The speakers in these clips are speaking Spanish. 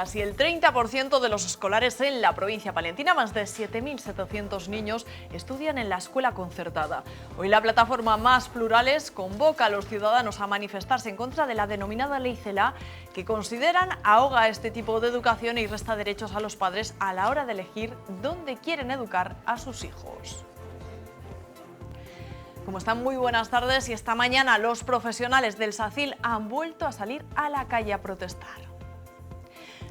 casi el 30% de los escolares en la provincia palentina, más de 7.700 niños, estudian en la escuela concertada. Hoy la plataforma Más Plurales convoca a los ciudadanos a manifestarse en contra de la denominada Ley Celaá, que consideran ahoga este tipo de educación y resta derechos a los padres a la hora de elegir dónde quieren educar a sus hijos. Como están, muy buenas tardes, y esta mañana los profesionales del SACIL han vuelto a salir a la calle a protestar.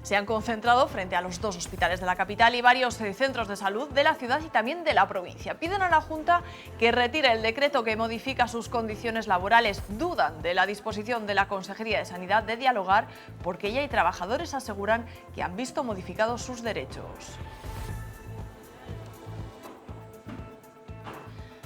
Se han concentrado frente a los dos hospitales de la capital y varios centros de salud de la ciudad y también de la provincia. Piden a la Junta que retire el decreto que modifica sus condiciones laborales. Dudan de la disposición de la Consejería de Sanidad de dialogar, porque ya hay trabajadores aseguran que han visto modificados sus derechos.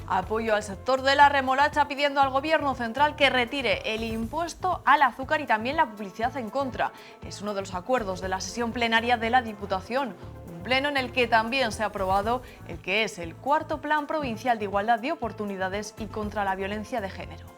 Apoyo al sector de la remolacha, pidiendo al Gobierno central que retire el impuesto al azúcar y también la publicidad en contra. Es uno de los acuerdos de la sesión plenaria de la Diputación, un pleno en el que también se ha aprobado el que es el cuarto Plan Provincial de Igualdad de Oportunidades y contra la Violencia de Género.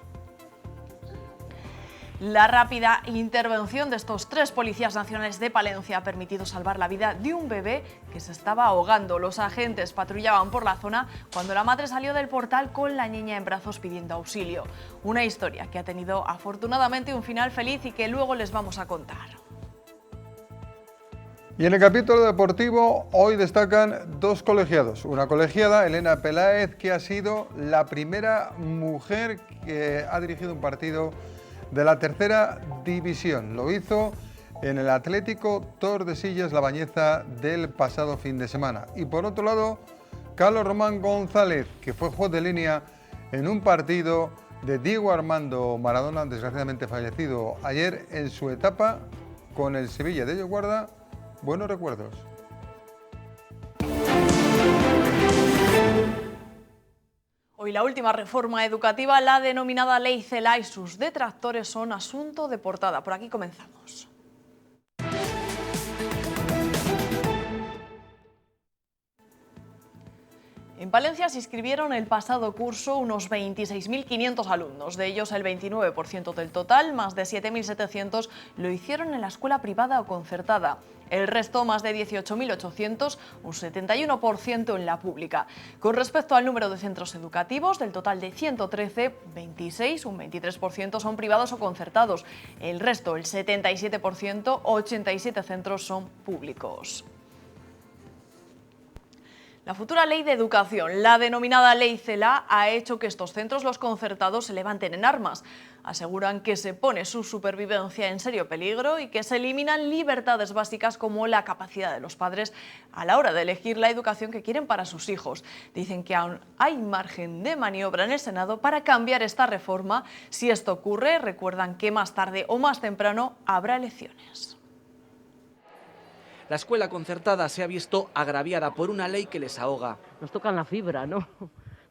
La rápida intervención de estos 3 policías nacionales de Palencia ha permitido salvar la vida de un bebé que se estaba ahogando. Los agentes patrullaban por la zona cuando la madre salió del portal con la niña en brazos pidiendo auxilio. Una historia que ha tenido afortunadamente un final feliz y que luego les vamos a contar. Y en el capítulo deportivo hoy destacan 2 colegiados. Una colegiada, Elena Peláez, que ha sido la primera mujer que ha dirigido un partido de la tercera división. Lo hizo en el Atlético Tordesillas La Bañeza del pasado fin de semana. Y por otro lado, Carlos Román González, que fue juez de línea en un partido de Diego Armando Maradona, desgraciadamente fallecido ayer, en su etapa con el Sevilla de ellos guarda buenos recuerdos. Hoy la última reforma educativa, la denominada Ley Celaá, y sus detractores son asunto de portada. Por aquí comenzamos. En Palencia se inscribieron el pasado curso unos 26.500 alumnos. De ellos, el 29% del total, más de 7.700, lo hicieron en la escuela privada o concertada. El resto, más de 18.800, un 71% en la pública. Con respecto al número de centros educativos, del total de 113, 26, un 23%, son privados o concertados. El resto, el 77%, 87 centros son públicos. La futura ley de educación, la denominada Ley Celaá, ha hecho que estos centros, los concertados, se levanten en armas. Aseguran que se pone su supervivencia en serio peligro y que se eliminan libertades básicas como la capacidad de los padres a la hora de elegir la educación que quieren para sus hijos. Dicen que aún hay margen de maniobra en el Senado para cambiar esta reforma. Si esto ocurre, recuerdan que más tarde o más temprano habrá elecciones. La escuela concertada se ha visto agraviada por una ley que les ahoga. Nos tocan la fibra, ¿no?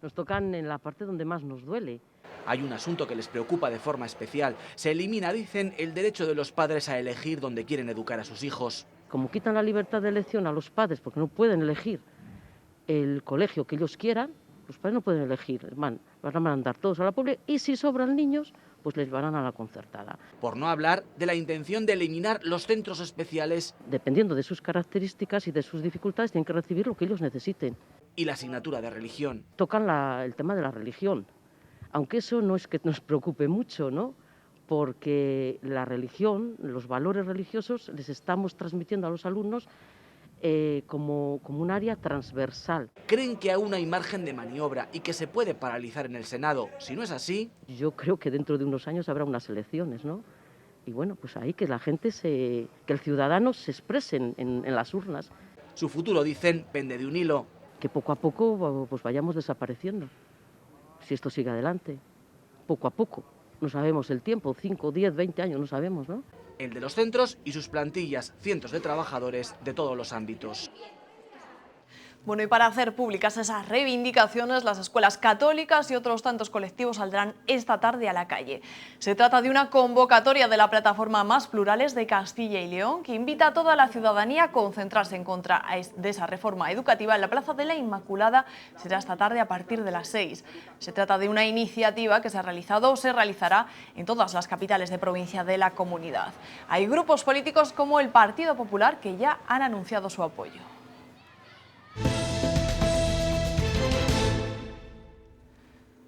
Nos tocan en la parte donde más nos duele. Hay un asunto que les preocupa de forma especial. Se elimina, dicen, el derecho de los padres a elegir dónde quieren educar a sus hijos. Como quitan la libertad de elección a los padres porque no pueden elegir el colegio que ellos quieran, los padres no pueden elegir. Van a mandar todos a la pública y si sobran niños, pues les van a la concertada. Por no hablar de la intención de eliminar los centros especiales. Dependiendo de sus características y de sus dificultades, tienen que recibir lo que ellos necesiten. Y la asignatura de religión. Tocan el tema de la religión, aunque eso no es que nos preocupe mucho, ¿no? Porque la religión, los valores religiosos, les estamos transmitiendo a los alumnos como un área transversal. Creen que aún hay margen de maniobra y que se puede paralizar en el Senado. Si no es así... Yo creo que dentro de unos años habrá unas elecciones, ¿no? Y bueno, pues ahí que la gente que el ciudadano se exprese en las urnas. Su futuro, dicen, pende de un hilo. Que poco a poco pues vayamos desapareciendo. Si esto sigue adelante, poco a poco. No sabemos el tiempo, 5, 10, 20 años, no sabemos, ¿no? El de los centros y sus plantillas, cientos de trabajadores de todos los ámbitos. Bueno, y para hacer públicas esas reivindicaciones, las escuelas católicas y otros tantos colectivos saldrán esta tarde a la calle. Se trata de una convocatoria de la plataforma Más Plurales de Castilla y León que invita a toda la ciudadanía a concentrarse en contra de esa reforma educativa en la Plaza de la Inmaculada. Será esta tarde a partir de las 6. Se trata de una iniciativa que se ha realizado o se realizará en todas las capitales de provincia de la comunidad. Hay grupos políticos como el Partido Popular que ya han anunciado su apoyo.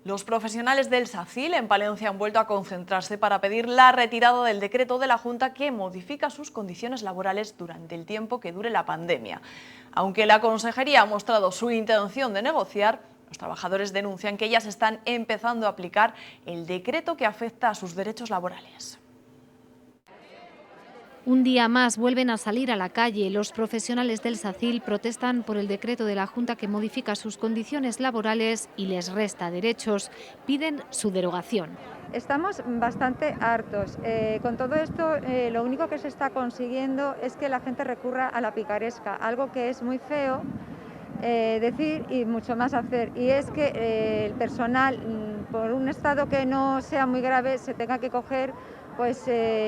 Los profesionales del SACIL en Palencia han vuelto a concentrarse para pedir la retirada del decreto de la Junta que modifica sus condiciones laborales durante el tiempo que dure la pandemia. Aunque la Consejería ha mostrado su intención de negociar, los trabajadores denuncian que ya se están empezando a aplicar el decreto que afecta a sus derechos laborales. Un día más vuelven a salir a la calle. Los profesionales del SACIL protestan por el decreto de la Junta que modifica sus condiciones laborales y les resta derechos. Piden su derogación. Estamos bastante hartos. Con todo esto, lo único que se está consiguiendo es que la gente recurra a la picaresca, algo que es muy feo decir y mucho más hacer. Y es que el personal, por un estado que no sea muy grave, se tenga que coger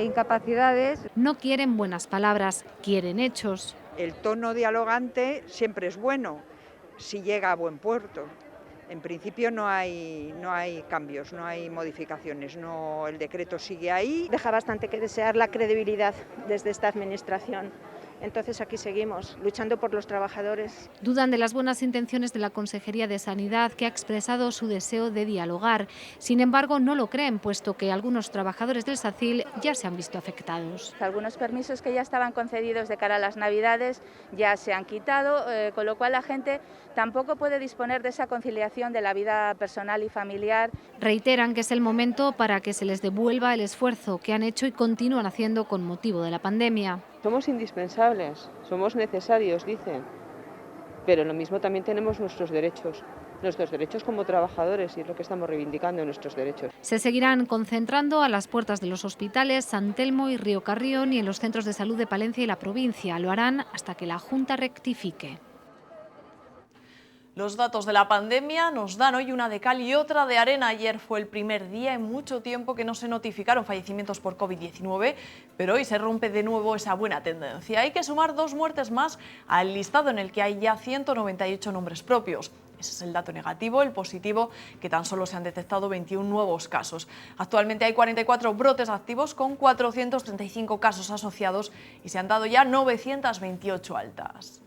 incapacidades. No quieren buenas palabras, quieren hechos. El tono dialogante siempre es bueno, si llega a buen puerto. En principio no hay cambios, no hay modificaciones, el decreto sigue ahí. Deja bastante que desear la credibilidad desde esta administración. Entonces aquí seguimos, luchando por los trabajadores. Dudan de las buenas intenciones de la Consejería de Sanidad, que ha expresado su deseo de dialogar. Sin embargo, no lo creen, puesto que algunos trabajadores del SACIL ya se han visto afectados. Algunos permisos que ya estaban concedidos de cara a las Navidades ya se han quitado, con lo cual la gente tampoco puede disponer de esa conciliación de la vida personal y familiar. Reiteran que es el momento para que se les devuelva el esfuerzo que han hecho y continúan haciendo con motivo de la pandemia. Somos indispensables, somos necesarios, dicen, pero lo mismo también tenemos nuestros derechos como trabajadores, y es lo que estamos reivindicando, nuestros derechos. Se seguirán concentrando a las puertas de los hospitales San Telmo y Río Carrión y en los centros de salud de Palencia y la provincia. Lo harán hasta que la Junta rectifique. Los datos de la pandemia nos dan hoy una de cal y otra de arena. Ayer fue el primer día en mucho tiempo que no se notificaron fallecimientos por COVID-19, pero hoy se rompe de nuevo esa buena tendencia. Hay que sumar 2 muertes más al listado en el que hay ya 198 nombres propios. Ese es el dato negativo. El positivo, que tan solo se han detectado 21 nuevos casos. Actualmente hay 44 brotes activos con 435 casos asociados y se han dado ya 928 altas.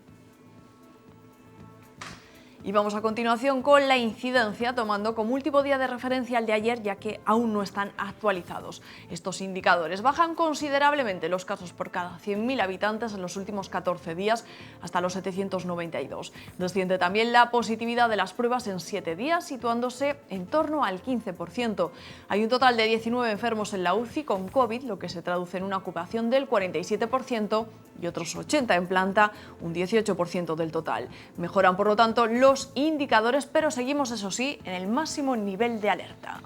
Y vamos a continuación con la incidencia, tomando como último día de referencia el de ayer, ya que aún no están actualizados. Estos indicadores bajan considerablemente los casos por cada 100.000 habitantes en los últimos 14 días, hasta los 792. Desciende también la positividad de las pruebas en 7 días, situándose en torno al 15%. Hay un total de 19 enfermos en la UCI con COVID, lo que se traduce en una ocupación del 47%, y otros 80 en planta, un 18% del total. Mejoran, por lo tanto, los indicadores, pero seguimos, eso sí, en el máximo nivel de alerta.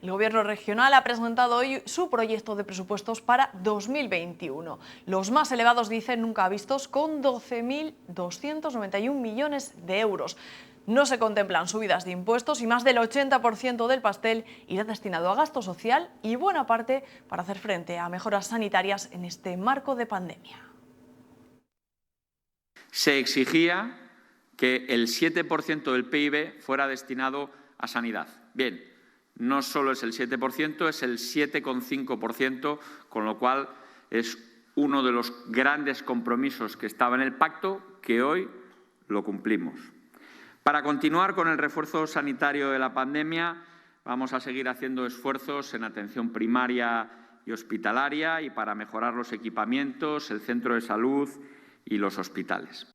El Gobierno regional ha presentado hoy su proyecto de presupuestos para 2021. Los más elevados, dicen, nunca vistos, con 12.291 millones de euros. No se contemplan subidas de impuestos y más del 80% del pastel irá destinado a gasto social y buena parte para hacer frente a mejoras sanitarias en este marco de pandemia. Se exigía que el 7% del PIB fuera destinado a sanidad. Bien, no solo es el 7%, es el 7,5%, con lo cual es uno de los grandes compromisos que estaba en el pacto, que hoy lo cumplimos. Para continuar con el refuerzo sanitario de la pandemia, vamos a seguir haciendo esfuerzos en atención primaria y hospitalaria y para mejorar los equipamientos, el centro de salud y los hospitales.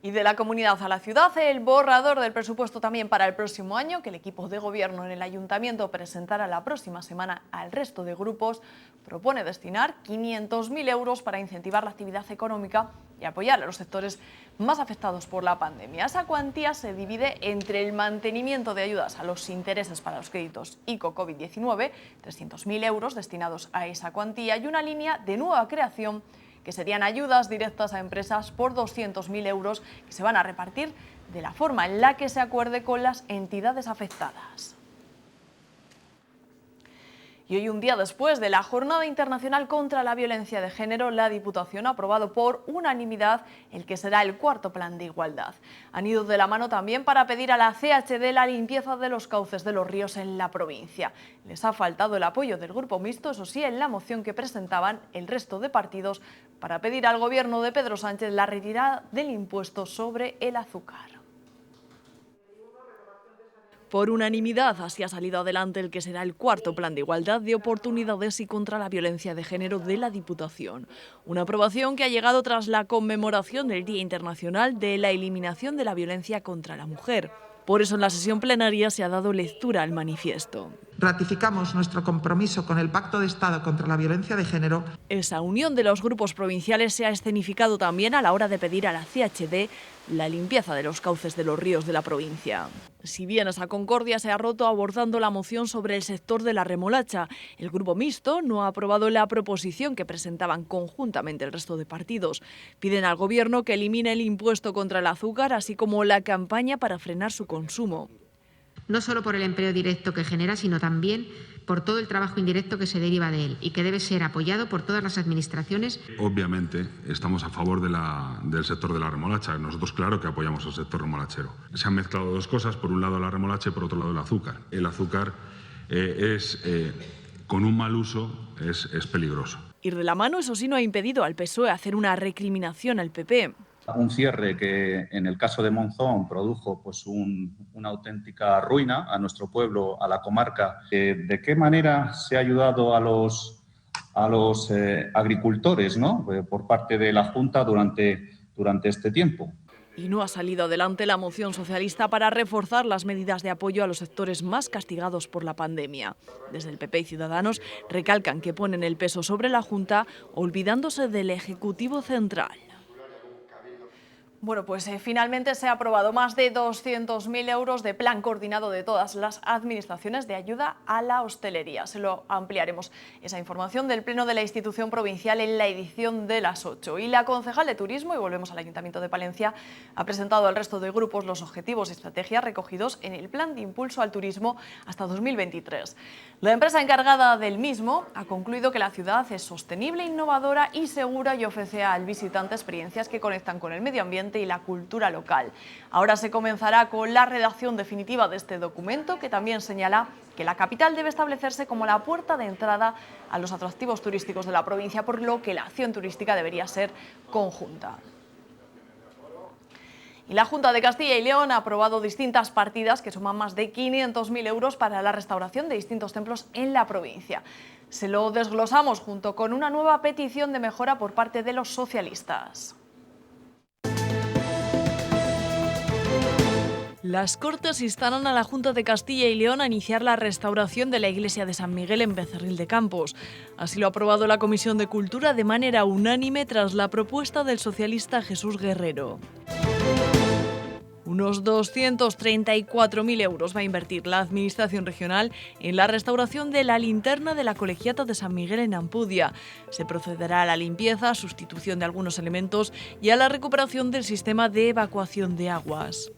Y de la comunidad a la ciudad, el borrador del presupuesto también para el próximo año, que el equipo de gobierno en el ayuntamiento presentará la próxima semana al resto de grupos, propone destinar 500.000 euros para incentivar la actividad económica y apoyar a los sectores más afectados por la pandemia. Esa cuantía se divide entre el mantenimiento de ayudas a los intereses para los créditos ICO COVID-19, 300.000 euros destinados a esa cuantía, y una línea de nueva creación que serían ayudas directas a empresas por 200.000 euros que se van a repartir de la forma en la que se acuerde con las entidades afectadas. Y hoy, un día después de la Jornada Internacional contra la Violencia de Género, la Diputación ha aprobado por unanimidad el que será el cuarto plan de igualdad. Han ido de la mano también para pedir a la CHD la limpieza de los cauces de los ríos en la provincia. Les ha faltado el apoyo del Grupo Mixto, eso sí, en la moción que presentaban el resto de partidos para pedir al Gobierno de Pedro Sánchez la retirada del impuesto sobre el azúcar. Por unanimidad, así ha salido adelante el que será el cuarto plan de igualdad de oportunidades y contra la violencia de género de la Diputación. Una aprobación que ha llegado tras la conmemoración del Día Internacional de la Eliminación de la Violencia contra la Mujer. Por eso en la sesión plenaria se ha dado lectura al manifiesto. Ratificamos nuestro compromiso con el Pacto de Estado contra la Violencia de Género. Esa unión de los grupos provinciales se ha escenificado también a la hora de pedir a la CHD la limpieza de los cauces de los ríos de la provincia. Si bien esa concordia se ha roto abordando la moción sobre el sector de la remolacha, el Grupo Mixto no ha aprobado la proposición que presentaban conjuntamente el resto de partidos. Piden al Gobierno que elimine el impuesto contra el azúcar, así como la campaña para frenar su consumo. No solo por el empleo directo que genera, sino también por todo el trabajo indirecto que se deriva de él y que debe ser apoyado por todas las administraciones. Obviamente estamos a favor del sector de la remolacha. Nosotros claro que apoyamos al sector remolachero. Se han mezclado dos cosas, por un lado la remolacha y por otro lado el azúcar. El azúcar con un mal uso es peligroso. Ir de la mano, eso sí, no ha impedido al PSOE hacer una recriminación al PP. Un cierre que en el caso de Monzón produjo pues una auténtica ruina a nuestro pueblo, a la comarca. ¿De qué manera se ha ayudado a los agricultores, ¿no? Por parte de la Junta durante este tiempo? Y no ha salido adelante la moción socialista para reforzar las medidas de apoyo a los sectores más castigados por la pandemia. Desde el PP y Ciudadanos recalcan que ponen el peso sobre la Junta, olvidándose del Ejecutivo Central. Bueno, pues finalmente se ha aprobado más de 200.000 euros de plan coordinado de todas las administraciones de ayuda a la hostelería. Se lo ampliaremos, esa información del Pleno de la institución provincial en la edición de las 8. Y la concejal de Turismo, y volvemos al Ayuntamiento de Palencia, ha presentado al resto de grupos los objetivos y estrategias recogidos en el Plan de Impulso al Turismo hasta 2023. La empresa encargada del mismo ha concluido que la ciudad es sostenible, innovadora y segura y ofrece al visitante experiencias que conectan con el medio ambiente y la cultura local. Ahora se comenzará con la redacción definitiva de este documento, que también señala que la capital debe establecerse como la puerta de entrada a los atractivos turísticos de la provincia, por lo que la acción turística debería ser conjunta. Y la Junta de Castilla y León ha aprobado distintas partidas que suman más de 500.000 euros para la restauración de distintos templos en la provincia. Se lo desglosamos junto con una nueva petición de mejora por parte de los socialistas. Las Cortes instaron a la Junta de Castilla y León a iniciar la restauración de la iglesia de San Miguel en Becerril de Campos. Así lo ha aprobado la Comisión de Cultura de manera unánime tras la propuesta del socialista Jesús Guerrero. Unos 234.000 euros va a invertir la Administración regional en la restauración de la linterna de la Colegiata de San Miguel en Ampudia. Se procederá a la limpieza, sustitución de algunos elementos y a la recuperación del sistema de evacuación de aguas.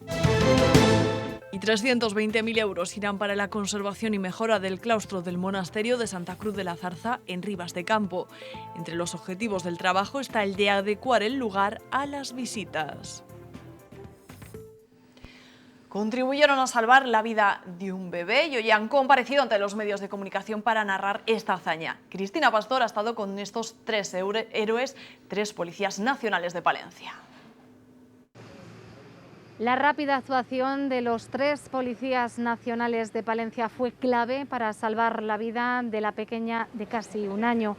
Y 320.000 euros irán para la conservación y mejora del claustro del monasterio de Santa Cruz de la Zarza en Ribas de Campo. Entre los objetivos del trabajo está el de adecuar el lugar a las visitas. Contribuyeron a salvar la vida de un bebé y hoy han comparecido ante los medios de comunicación para narrar esta hazaña. Cristina Pastor ha estado con estos 3 héroes, 3 policías nacionales de Palencia. La rápida actuación de los 3 policías nacionales de Palencia fue clave para salvar la vida de la pequeña de casi un año.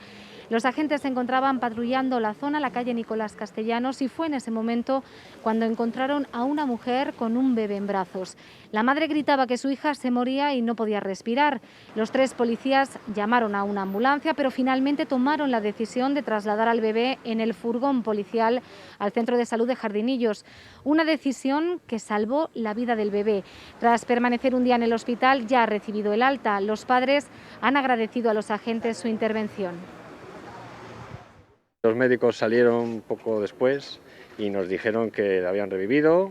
Los agentes se encontraban patrullando la zona, la calle Nicolás Castellanos, y fue en ese momento cuando encontraron a una mujer con un bebé en brazos. La madre gritaba que su hija se moría y no podía respirar. Los 3 policías llamaron a una ambulancia, pero finalmente tomaron la decisión de trasladar al bebé en el furgón policial al Centro de Salud de Jardinillos. Una decisión que salvó la vida del bebé. Tras permanecer un día en el hospital, ya ha recibido el alta. Los padres han agradecido a los agentes su intervención. Los médicos salieron un poco después y nos dijeron que habían revivido,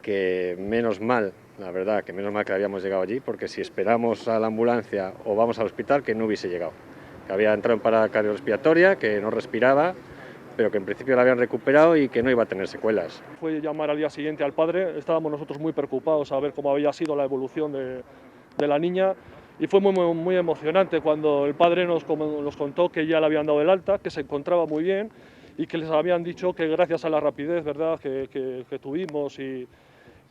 que menos mal, la verdad, que menos mal que habíamos llegado allí, porque si esperamos a la ambulancia o vamos al hospital, que no hubiese llegado. Que había entrado en parada cardiorrespiratoria, que no respiraba, pero que en principio la habían recuperado y que no iba a tener secuelas. Fue llamar al día siguiente al padre, estábamos nosotros muy preocupados a ver cómo había sido la evolución de la niña, y fue muy emocionante cuando el padre nos contó que ya le habían dado el alta, que se encontraba muy bien y que les habían dicho que gracias a la rapidez, ¿verdad?, que tuvimos y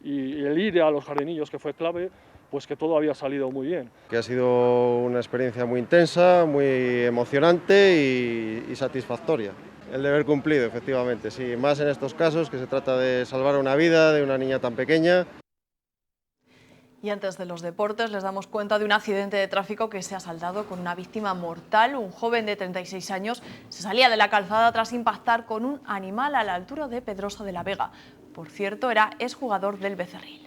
el ir a los Jardinillos, que fue clave, pues que todo había salido muy bien. Que ha sido una experiencia muy intensa, muy emocionante y satisfactoria. El deber cumplido, efectivamente, sí, más en estos casos que se trata de salvar una vida de una niña tan pequeña. Y antes de los deportes les damos cuenta de un accidente de tráfico que se ha saldado con una víctima mortal. Un joven de 36 años se salía de la calzada tras impactar con un animal a la altura de Pedrosa de la Vega. Por cierto, era exjugador del Becerril.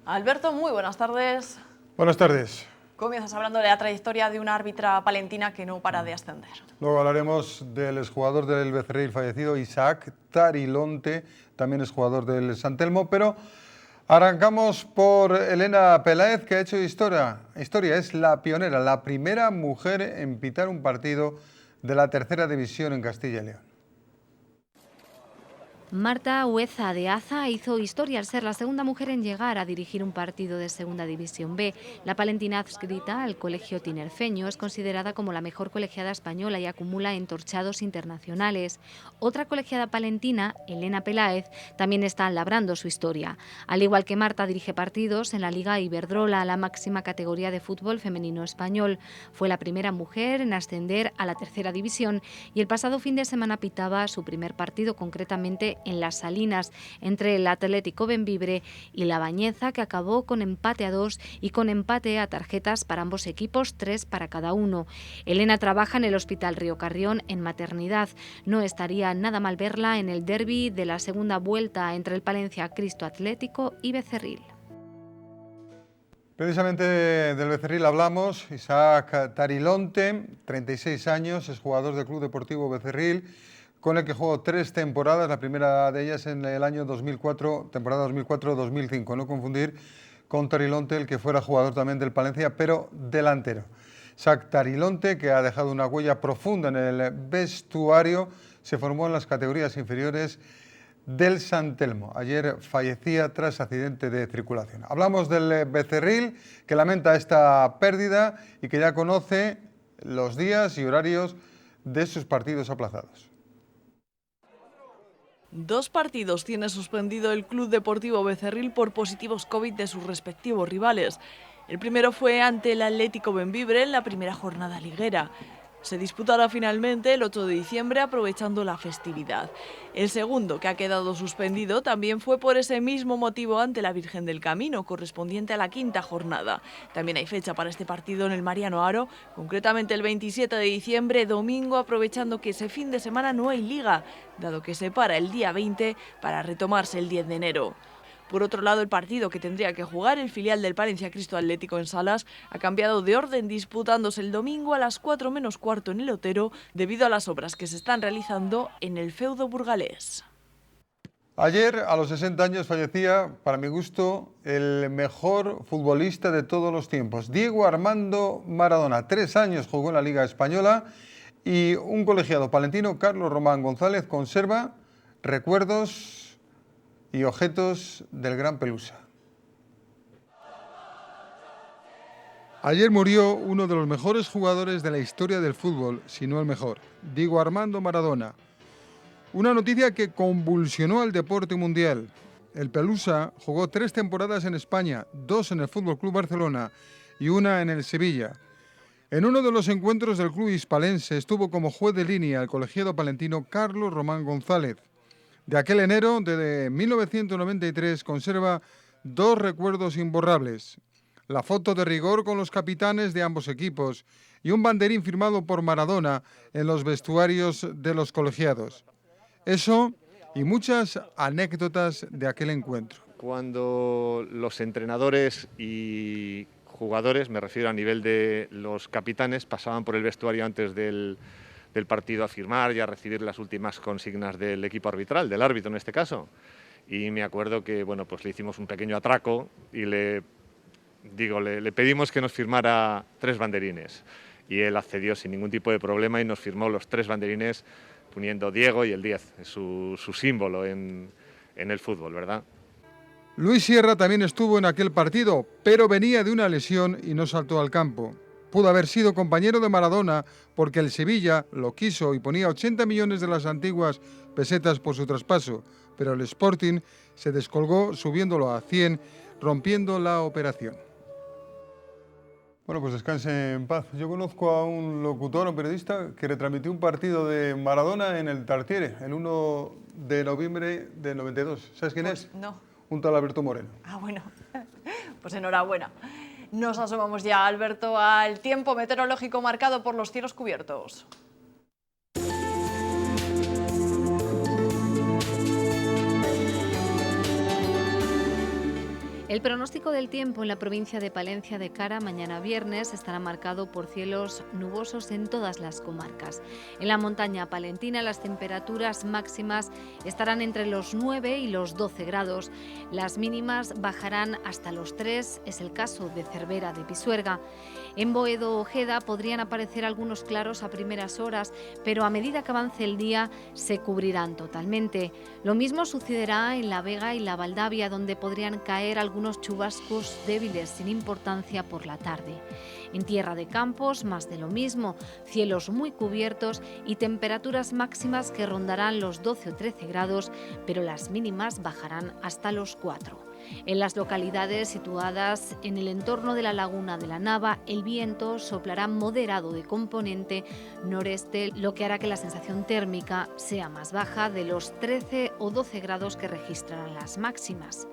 Alberto, muy buenas tardes. Buenas tardes. Comienzas hablando de la trayectoria de una árbitra palentina que no para de ascender. Luego hablaremos del exjugador del Becerril fallecido, Isaac Tarilonte, también es jugador del San Telmo, pero arrancamos por Elena Peláez, que ha hecho historia. Es la pionera, la primera mujer en pitar un partido de la tercera división en Castilla y León. Marta Hueza de Aza hizo historia al ser la segunda mujer en llegar a dirigir un partido de Segunda División B. La palentina adscrita al Colegio Tinerfeño es considerada como la mejor colegiada española y acumula entorchados internacionales. Otra colegiada palentina, Elena Peláez, también está labrando su historia. Al igual que Marta, dirige partidos en la Liga Iberdrola, la máxima categoría de fútbol femenino español. Fue la primera mujer en ascender a la tercera división y el pasado fin de semana pitaba su primer partido, concretamente en Las Salinas, entre el Atlético Bembibre y la Bañeza, que acabó con empate a 2 y con empate a tarjetas para ambos equipos, 3 para cada uno. Elena trabaja en el Hospital Río Carrión en maternidad. No estaría nada mal verla en el derbi de la segunda vuelta entre el Palencia Cristo Atlético y Becerril. Precisamente del Becerril hablamos. Isaac Tarilonte, 36 años, es jugador del Club Deportivo Becerril, con el que jugó 3 temporadas, la primera de ellas en el año 2004, temporada 2004-2005. No confundir con Tarilonte, el que fuera jugador también del Palencia, pero delantero. Isaac Tarilonte, que ha dejado una huella profunda en el vestuario, se formó en las categorías inferiores del San Telmo. Ayer fallecía tras accidente de circulación. Hablamos del Becerril, que lamenta esta pérdida y que ya conoce los días y horarios de sus partidos aplazados. 2 partidos tiene suspendido el Club Deportivo Becerril por positivos COVID de sus respectivos rivales. El primero fue ante el Atlético Bembibre en la primera jornada liguera. Se disputará finalmente el 8 de diciembre aprovechando la festividad. El segundo, que ha quedado suspendido, también fue por ese mismo motivo ante la Virgen del Camino, correspondiente a la 5ª jornada. También hay fecha para este partido en el Mariano Haro, concretamente el 27 de diciembre, domingo, aprovechando que ese fin de semana no hay liga, dado que se para el día 20 para retomarse el 10 de enero. Por otro lado, el partido que tendría que jugar el filial del Palencia Cristo Atlético en Salas ha cambiado de orden, disputándose el domingo a las 4 menos cuarto en el Otero debido a las obras que se están realizando en el feudo burgalés. Ayer, a los 60 años, fallecía, para mi gusto, el mejor futbolista de todos los tiempos, Diego Armando Maradona. 3 años jugó en la Liga Española y un colegiado palentino, Carlos Román González, conserva recuerdos y objetos del gran Pelusa. Ayer murió uno de los mejores jugadores de la historia del fútbol, si no el mejor, Diego Armando Maradona. Una noticia que convulsionó al deporte mundial. El Pelusa jugó 3 temporadas en España, 2 en el FC Barcelona y 1 en el Sevilla. En uno de los encuentros del club hispalense estuvo como juez de línea el colegiado palentino Carlos Román González. De aquel enero de 1993 conserva 2 recuerdos imborrables: la foto de rigor con los capitanes de ambos equipos y un banderín firmado por Maradona en los vestuarios de los colegiados. Eso y muchas anécdotas de aquel encuentro. Cuando los entrenadores y jugadores, me refiero a nivel de los capitanes, pasaban por el vestuario antes del partido a firmar y a recibir las últimas consignas del equipo arbitral, del árbitro en este caso. Y me acuerdo que pues le hicimos un pequeño atraco y le pedimos que nos firmara 3 banderines. Y él accedió sin ningún tipo de problema y nos firmó los 3 banderines poniendo Diego y el 10, su símbolo en el fútbol, ¿verdad? Luis Sierra también estuvo en aquel partido, pero venía de una lesión y no saltó al campo. Pudo haber sido compañero de Maradona porque el Sevilla lo quiso y ponía 80 millones de las antiguas pesetas por su traspaso, pero el Sporting se descolgó subiéndolo a 100, rompiendo la operación. Bueno, pues descanse en paz. Yo conozco a un locutor, un periodista, que retransmitió un partido de Maradona en el Tartiere, el 1 de noviembre del 92. ¿Sabes quién es? No. Un tal Alberto Moreno. Ah, bueno. Pues enhorabuena. Nos asomamos ya, Alberto, al tiempo meteorológico marcado por los cielos cubiertos. El pronóstico del tiempo en la provincia de Palencia de cara a mañana viernes estará marcado por cielos nubosos en todas las comarcas. En la montaña palentina las temperaturas máximas estarán entre los 9 y los 12 grados. Las mínimas bajarán hasta los 3, es el caso de Cervera de Pisuerga. En Boedo o Ojeda podrían aparecer algunos claros a primeras horas, pero a medida que avance el día se cubrirán totalmente. Lo mismo sucederá en La Vega y La Valdavia, donde podrían caer algunos chubascos débiles sin importancia por la tarde. En Tierra de Campos, más de lo mismo, cielos muy cubiertos y temperaturas máximas que rondarán los 12 o 13 grados, pero las mínimas bajarán hasta los 4. En las localidades situadas en el entorno de la laguna de la Nava, el viento soplará moderado de componente noreste, lo que hará que la sensación térmica sea más baja, de los 13 o 12 grados que registrarán las máximas.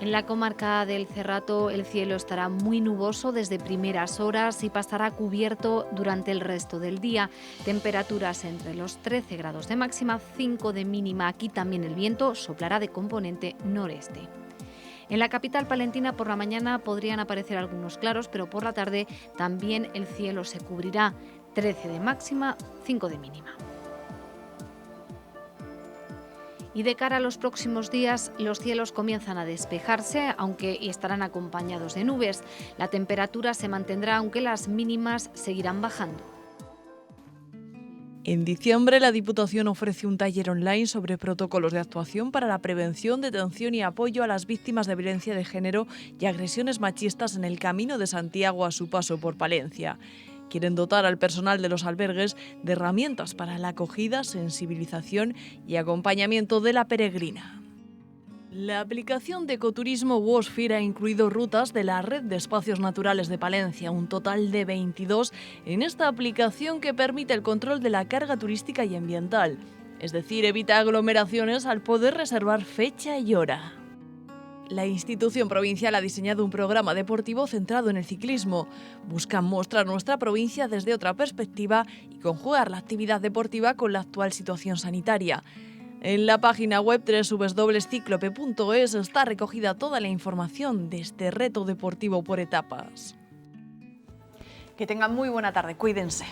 En la comarca del Cerrato el cielo estará muy nuboso desde primeras horas y pasará cubierto durante el resto del día. Temperaturas entre los 13 grados de máxima, 5 de mínima. Aquí también el viento soplará de componente noreste. En la capital palentina por la mañana podrían aparecer algunos claros, pero por la tarde también el cielo se cubrirá. 13 de máxima, 5 de mínima. Y de cara a los próximos días, los cielos comienzan a despejarse, aunque estarán acompañados de nubes. La temperatura se mantendrá, aunque las mínimas seguirán bajando. En diciembre, la Diputación ofrece un taller online sobre protocolos de actuación para la prevención, detención y apoyo a las víctimas de violencia de género y agresiones machistas en el Camino de Santiago a su paso por Palencia. Quieren dotar al personal de los albergues de herramientas para la acogida, sensibilización y acompañamiento de la peregrina. La aplicación de ecoturismo Wosphere ha incluido rutas de la red de espacios naturales de Palencia, un total de 22 en esta aplicación que permite el control de la carga turística y ambiental, es decir, evita aglomeraciones al poder reservar fecha y hora. La institución provincial ha diseñado un programa deportivo centrado en el ciclismo. Buscan mostrar nuestra provincia desde otra perspectiva y conjugar la actividad deportiva con la actual situación sanitaria. En la página web www.ciclope.es está recogida toda la información de este reto deportivo por etapas. Que tengan muy buena tarde, cuídense.